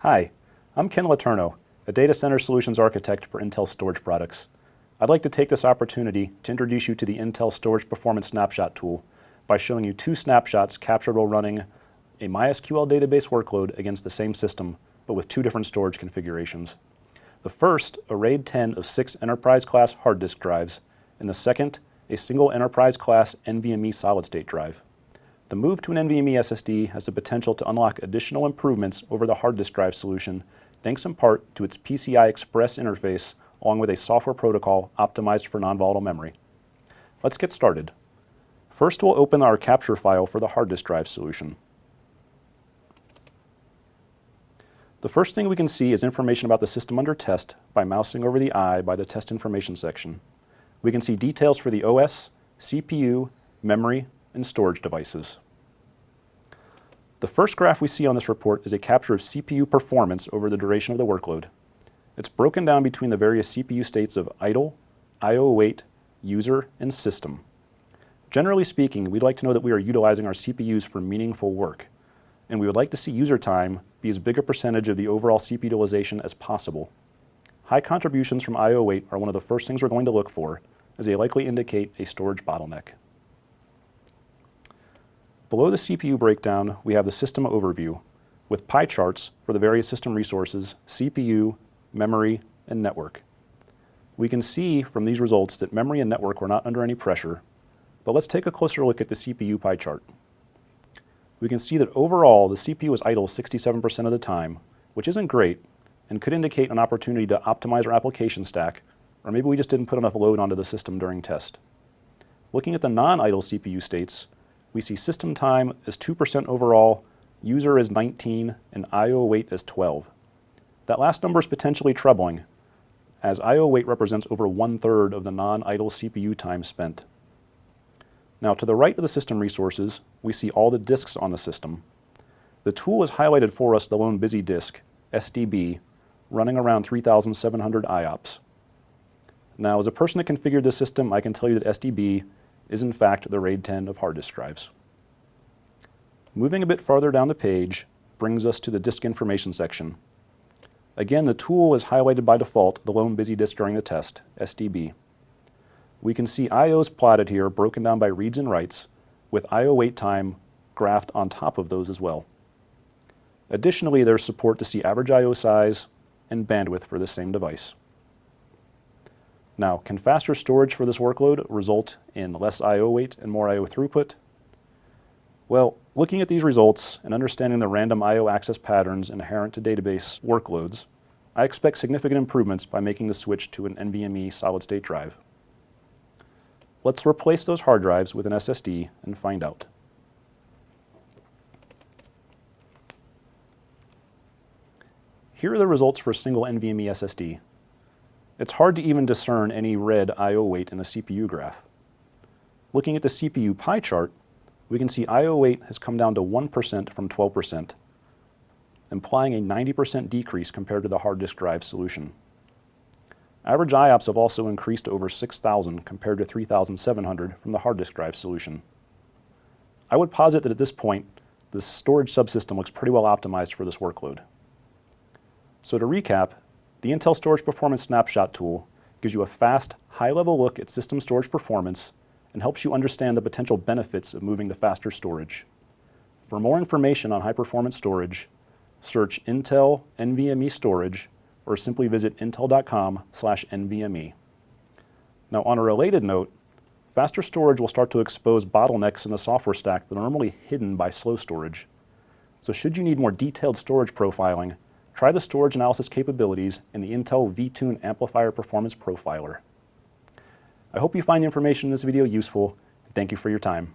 Hi, I'm Ken Letourneau, a data center solutions architect for Intel storage products. I'd like to take this opportunity to introduce you to the Intel Storage Performance Snapshot tool by showing you two snapshots captured while running a MySQL database workload against the same system, but with two different storage configurations. The first, a RAID 10 of 6 enterprise-class hard disk drives, and the second, a single enterprise-class NVMe solid-state drive. The move to an NVMe SSD has the potential to unlock additional improvements over the hard disk drive solution, thanks in part to its PCI Express interface, along with a software protocol optimized for non-volatile memory. Let's get started. First, we'll open our capture file for the hard disk drive solution. The first thing we can see is information about the system under test by mousing over the I by the test information section. We can see details for the OS, CPU, memory, and storage devices. The first graph we see on this report is a capture of CPU performance over the duration of the workload. It's broken down between the various CPU states of idle, I/O await, user, and system. Generally speaking, we'd like to know that we are utilizing our CPUs for meaningful work, and we would like to see user time be as big a percentage of the overall CPU utilization as possible. High contributions from I/O await are one of the first things we're going to look for, as they likely indicate a storage bottleneck. Below the CPU breakdown, we have the system overview, with pie charts for the various system resources, CPU, memory, and network. We can see from these results that memory and network were not under any pressure, but let's take a closer look at the CPU pie chart. We can see that overall, the CPU was idle 67% of the time, which isn't great, and could indicate an opportunity to optimize our application stack, or maybe we just didn't put enough load onto the system during test. Looking at the non-idle CPU states, we see system time as 2% overall, user as 19, and I/O await as 12. That last number is potentially troubling, as I/O await represents over 1/3 of the non-idle CPU time spent. Now, to the right of the system resources, we see all the disks on the system. The tool has highlighted for us the lone busy disk, SDB, running around 3,700 IOPS. Now, as a person that configured this system, I can tell you that SDB is in fact the RAID 10 of hard disk drives. Moving a bit farther down the page brings us to the disk information section. Again, the tool is highlighted by default the lone busy disk during the test, SDB. We can see IOs plotted here broken down by reads and writes, with I/O wait time graphed on top of those as well. Additionally, there's support to see average I/O size and bandwidth for this same device. Now, can faster storage for this workload result in less I/O wait and more I/O throughput? Well, looking at these results and understanding the random I/O access patterns inherent to database workloads, I expect significant improvements by making the switch to an NVMe solid-state drive. Let's replace those hard drives with an SSD and find out. Here are the results for a single NVMe SSD. It's hard to even discern any red I/O wait in the CPU graph. Looking at the CPU pie chart, we can see I/O wait has come down to 1% from 12%, implying a 90% decrease compared to the hard disk drive solution. Average IOPS have also increased to over 6,000 compared to 3,700 from the hard disk drive solution. I would posit that at this point, the storage subsystem looks pretty well optimized for this workload. So to recap, the Intel Storage Performance Snapshot tool gives you a fast, high-level look at system storage performance and helps you understand the potential benefits of moving to faster storage. For more information on high-performance storage, search Intel NVMe Storage or simply visit intel.com/NVMe. Now, on a related note, faster storage will start to expose bottlenecks in the software stack that are normally hidden by slow storage. So should you need more detailed storage profiling, try the storage analysis capabilities in the Intel vTune Amplifier Performance Profiler. I hope you find the information in this video useful, and thank you for your time.